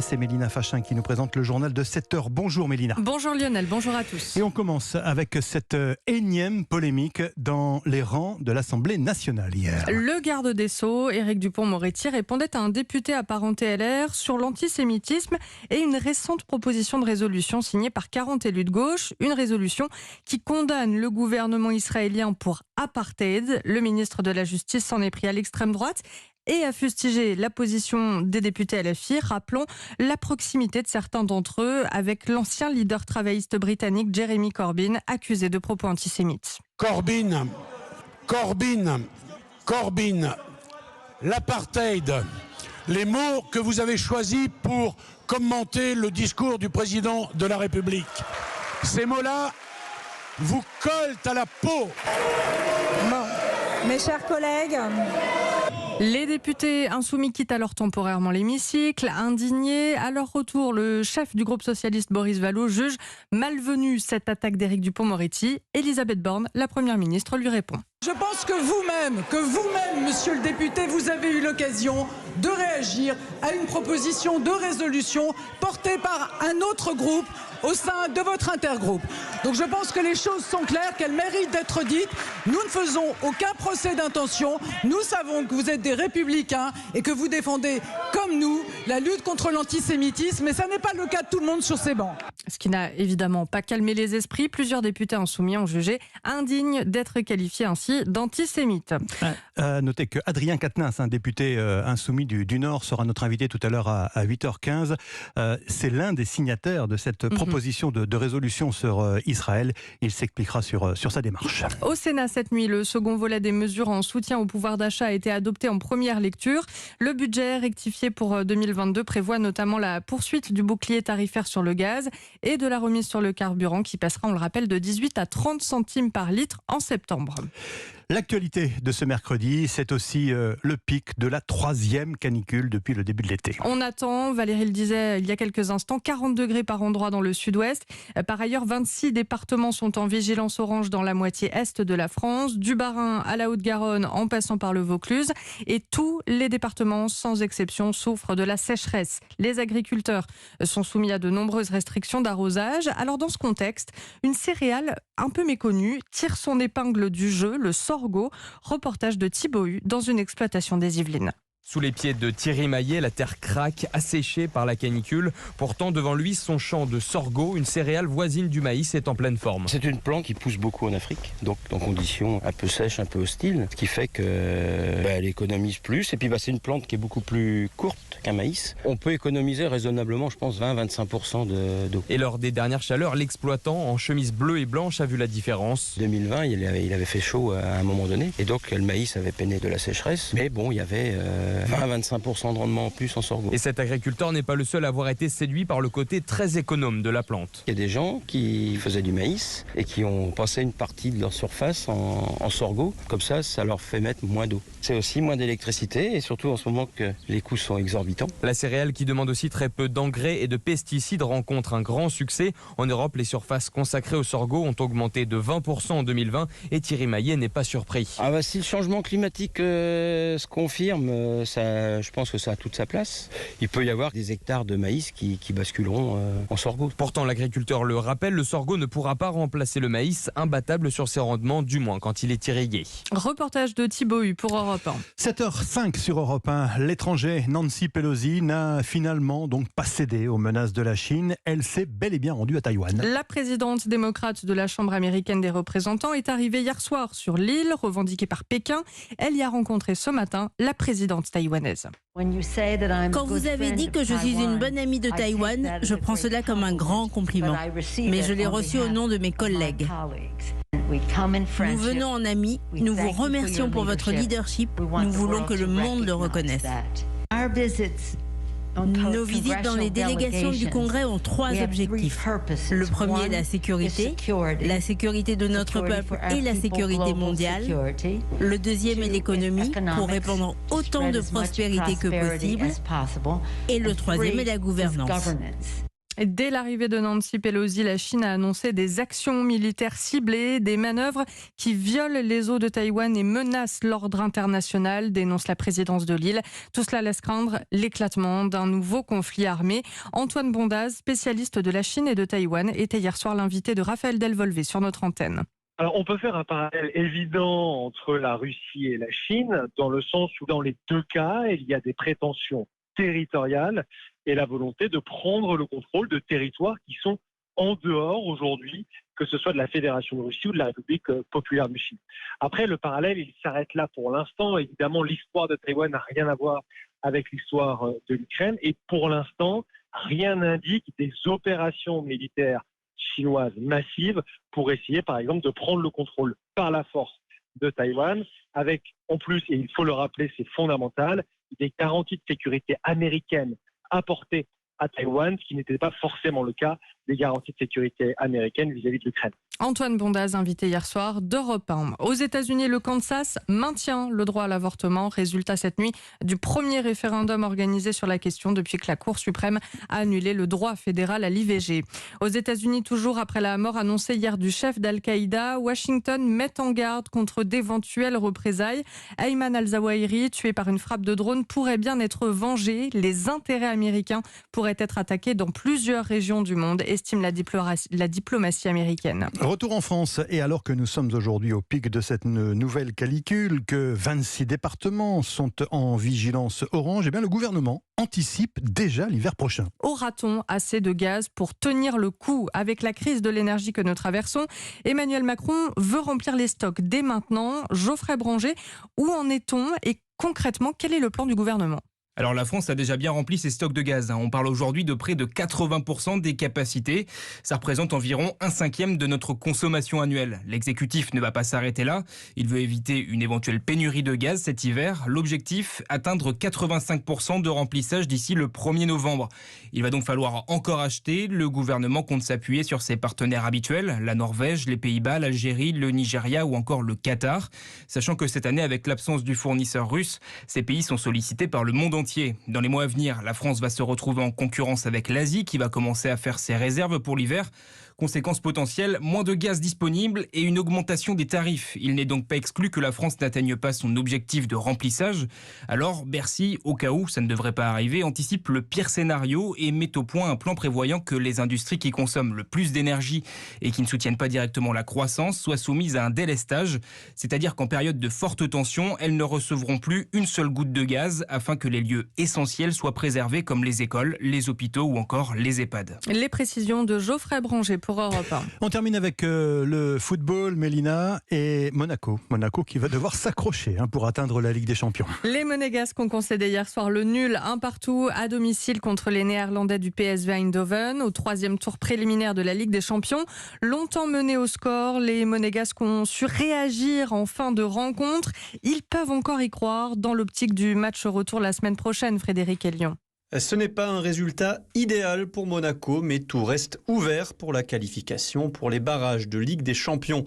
et c'est Mélina Fachin qui nous présente le journal de 7h. Bonjour Mélina. Bonjour Lionel, bonjour à tous. Et on commence avec cette énième polémique dans les rangs de l'Assemblée nationale hier. Le garde des Sceaux, Éric Dupond-Moretti, répondait à un député apparenté LR sur l'antisémitisme et une récente proposition de résolution signée par 40 élus de gauche. Une résolution qui condamne le gouvernement israélien pour apartheid. Le ministre de la Justice s'en est pris à l'extrême droite et a fustigé la position des députés LFI, rappelons la proximité de certains d'entre eux avec l'ancien leader travailliste britannique Jeremy Corbyn, accusé de propos antisémites. Corbyn, l'apartheid, les mots que vous avez choisis pour commenter le discours du président de la République. Ces mots-là vous collent à la peau. Bon, mes chers collègues... Les députés insoumis quittent alors temporairement l'hémicycle, indignés. À leur retour, le chef du groupe socialiste Boris Vallaud juge malvenue cette attaque d'Éric Dupond-Moretti. Elisabeth Borne, la première ministre, lui répond. Je pense que vous-même, monsieur le député, vous avez eu l'occasion de réagir à une proposition de résolution portée par un autre groupe au sein de votre intergroupe. Donc je pense que les choses sont claires, qu'elles méritent d'être dites. Nous ne faisons aucun procès d'intention. Nous savons que vous êtes des républicains et que vous défendez, comme nous, la lutte contre l'antisémitisme. Mais ça n'est pas le cas de tout le monde sur ces bancs. Ce qui n'a évidemment pas calmé les esprits. Plusieurs députés insoumis ont jugé indigne d'être qualifiés ainsi d'antisémites. Notez que Adrien Quatennens, un député insoumis du Nord, sera notre invité tout à l'heure à 8h15. C'est l'un des signataires de cette proposition de résolution sur Israël. Il s'expliquera sur sa démarche. Au Sénat cette nuit, le second volet des mesures en soutien au pouvoir d'achat a été adopté en première lecture. Le budget rectifié pour 2022 prévoit notamment la poursuite du bouclier tarifaire sur le gaz et de la remise sur le carburant qui passera, on le rappelle, de 18 à 30 centimes par litre en septembre. L'actualité de ce mercredi, c'est aussi le pic de la 3e canicule depuis le début de l'été. On attend, Valérie le disait il y a quelques instants, 40 degrés par endroit dans le sud-ouest. Par ailleurs, 26 départements sont en vigilance orange dans la moitié est de la France, du Bas-Rhin à la Haute-Garonne en passant par le Vaucluse. Et tous les départements, sans exception, souffrent de la sécheresse. Les agriculteurs sont soumis à de nombreuses restrictions d'arrosage. Alors dans ce contexte, une céréale un peu méconnue tire son épingle du jeu, le sorgho. Reportage de Thibaut Hu dans une exploitation des Yvelines. Sous les pieds de Thierry Maillet, la terre craque, asséchée par la canicule. Pourtant, devant lui, son champ de sorgho, une céréale voisine du maïs, est en pleine forme. C'est une plante qui pousse beaucoup en Afrique, donc dans conditions un peu sèches, un peu hostiles, ce qui fait qu'elle économise plus. Et puis c'est une plante qui est beaucoup plus courte qu'un maïs. On peut économiser raisonnablement, je pense, 20-25% d'eau. Et lors des dernières chaleurs, l'exploitant en chemise bleue et blanche a vu la différence. 2020, il avait fait chaud à un moment donné, et donc le maïs avait peiné de la sécheresse. Mais bon, il y avait 20-25% de rendement en plus en sorgho. Et cet agriculteur n'est pas le seul à avoir été séduit par le côté très économe de la plante. Il y a des gens qui faisaient du maïs et qui ont passé une partie de leur surface en sorgho. Comme ça leur fait mettre moins d'eau. C'est aussi moins d'électricité et surtout en ce moment que les coûts sont exorbitants. La céréale qui demande aussi très peu d'engrais et de pesticides rencontre un grand succès. En Europe, les surfaces consacrées au sorgho ont augmenté de 20% en 2020 et Thierry Maillet n'est pas surpris. Si le changement climatique se confirme, je pense que ça a toute sa place. Il peut y avoir des hectares de maïs qui basculeront en sorgho. Pourtant, l'agriculteur le rappelle, le sorgho ne pourra pas remplacer le maïs, imbattable sur ses rendements, du moins quand il est irrigué. Reportage de Thibaut Hu pour Europe 1. 7h05 sur Europe 1. L'étranger Nancy Pelosi n'a finalement donc pas cédé aux menaces de la Chine. Elle s'est bel et bien rendue à Taïwan. La présidente démocrate de la Chambre américaine des représentants est arrivée hier soir sur l'île, revendiquée par Pékin. Elle y a rencontré ce matin la présidente taïwanaise. Quand vous avez dit que je suis une bonne amie de Taïwan, je prends cela comme un grand compliment. Mais je l'ai reçu au nom de mes collègues. Nous venons en amis, nous vous remercions pour votre leadership, nous voulons que le monde le reconnaisse. Nos visites dans les délégations du Congrès ont 3 objectifs. Le premier, la sécurité de notre peuple et la sécurité mondiale. Le deuxième est l'économie, pour répandre autant de prospérité que possible. Et le troisième est la gouvernance. Et dès l'arrivée de Nancy Pelosi, la Chine a annoncé des actions militaires ciblées, des manœuvres qui violent les eaux de Taïwan et menacent l'ordre international, dénonce la présidence de l'île. Tout cela laisse craindre l'éclatement d'un nouveau conflit armé. Antoine Bondaz, spécialiste de la Chine et de Taïwan, était hier soir l'invité de Raphaël Delvolvé sur notre antenne. Alors, on peut faire un parallèle évident entre la Russie et la Chine, dans le sens où dans les deux cas, il y a des prétentions territoriales et la volonté de prendre le contrôle de territoires qui sont en dehors aujourd'hui, que ce soit de la Fédération de Russie ou de la République populaire de Chine. Après, le parallèle, il s'arrête là pour l'instant. Évidemment, l'histoire de Taïwan n'a rien à voir avec l'histoire de l'Ukraine. Et pour l'instant, rien n'indique des opérations militaires chinoises massives pour essayer, par exemple, de prendre le contrôle par la force de Taïwan, avec, en plus, et il faut le rappeler, c'est fondamental, des garanties de sécurité américaines apportées à Taïwan, ce qui n'était pas forcément le cas des garanties de sécurité américaines vis-à-vis de l'Ukraine. Antoine Bondaz, invité hier soir d'Europe 1. Aux États-Unis, le Kansas maintient le droit à l'avortement. Résultat cette nuit du premier référendum organisé sur la question depuis que la Cour suprême a annulé le droit fédéral à l'IVG. Aux États-Unis, toujours après la mort annoncée hier du chef d'Al-Qaïda, Washington met en garde contre d'éventuelles représailles. Ayman al-Zawahiri, tué par une frappe de drone, pourrait bien être vengé. Les intérêts américains pourraient être attaqués dans plusieurs régions du monde, estime la diplomatie américaine. Retour en France, et alors que nous sommes aujourd'hui au pic de cette nouvelle canicule, que 26 départements sont en vigilance orange, eh bien le gouvernement anticipe déjà l'hiver prochain. Aura-t-on assez de gaz pour tenir le coup avec la crise de l'énergie que nous traversons? Emmanuel Macron veut remplir les stocks dès maintenant. Geoffrey Branger, où en est-on et concrètement, quel est le plan du gouvernement? Alors la France a déjà bien rempli ses stocks de gaz. On parle aujourd'hui de près de 80% des capacités. Ça représente environ 1/5 de notre consommation annuelle. L'exécutif ne va pas s'arrêter là. Il veut éviter une éventuelle pénurie de gaz cet hiver. L'objectif, atteindre 85% de remplissage d'ici le 1er novembre. Il va donc falloir encore acheter. Le gouvernement compte s'appuyer sur ses partenaires habituels, la Norvège, les Pays-Bas, l'Algérie, le Nigeria ou encore le Qatar. Sachant que cette année, avec l'absence du fournisseur russe, ces pays sont sollicités par le monde entier. Dans les mois à venir, la France va se retrouver en concurrence avec l'Asie qui va commencer à faire ses réserves pour l'hiver. Conséquence potentielle, moins de gaz disponible et une augmentation des tarifs. Il n'est donc pas exclu que la France n'atteigne pas son objectif de remplissage. Alors Bercy, au cas où ça ne devrait pas arriver, anticipe le pire scénario et met au point un plan prévoyant que les industries qui consomment le plus d'énergie et qui ne soutiennent pas directement la croissance soient soumises à un délestage. C'est-à-dire qu'en période de forte tension, elles ne recevront plus une seule goutte de gaz afin que les lieux essentiels soient préservés comme les écoles, les hôpitaux ou encore les EHPAD. Les précisions de Geoffrey Branger pour Europe 1. On termine avec le football, Mélina, et Monaco. Monaco qui va devoir s'accrocher pour atteindre la Ligue des Champions. Les Monégasques ont concédé hier soir le nul 1-1 à domicile contre les Néerlandais du PSV Eindhoven au 3e tour préliminaire de la Ligue des Champions. Longtemps menés au score, les Monégasques ont su réagir en fin de rencontre. Ils peuvent encore y croire dans l'optique du match retour la semaine prochaine, Frédéric Elion. Ce n'est pas un résultat idéal pour Monaco, mais tout reste ouvert pour la qualification pour les barrages de Ligue des Champions.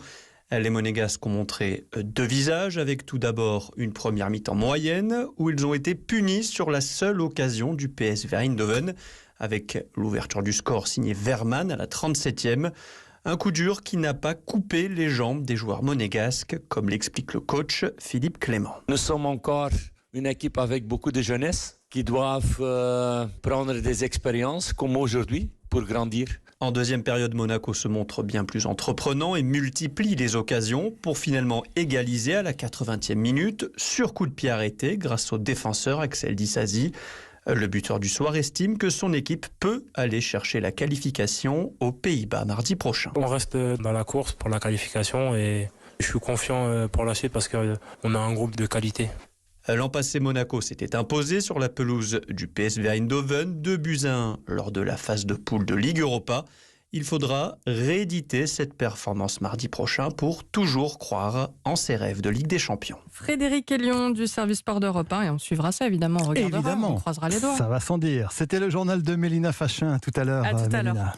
Les Monégasques ont montré deux visages, avec tout d'abord une première mi-temps moyenne, où ils ont été punis sur la seule occasion du PSV Eindhoven, avec l'ouverture du score signée Verman à la 37e. Un coup dur qui n'a pas coupé les jambes des joueurs monégasques, comme l'explique le coach Philippe Clément. Nous sommes encore une équipe avec beaucoup de jeunesse qui doivent prendre des expériences comme aujourd'hui pour grandir. En deuxième période, Monaco se montre bien plus entreprenant et multiplie les occasions pour finalement égaliser à la 80e minute sur coup de pied arrêté grâce au défenseur Axel Disasi. Le buteur du soir estime que son équipe peut aller chercher la qualification aux Pays-Bas mardi prochain. On reste dans la course pour la qualification et je suis confiant pour la suite parce qu'on a un groupe de qualité. L'an passé, Monaco s'était imposé sur la pelouse du PSV Eindhoven, 2-1 lors de la phase de poule de Ligue Europa. Il faudra rééditer cette performance mardi prochain pour toujours croire en ses rêves de Ligue des Champions. Frédéric Elion du service sport d'Europe 1 et on suivra ça évidemment, on regardera, on croisera les doigts. Ça va sans dire. C'était le journal de Mélina Fachin tout à l'heure. À tout à l'heure.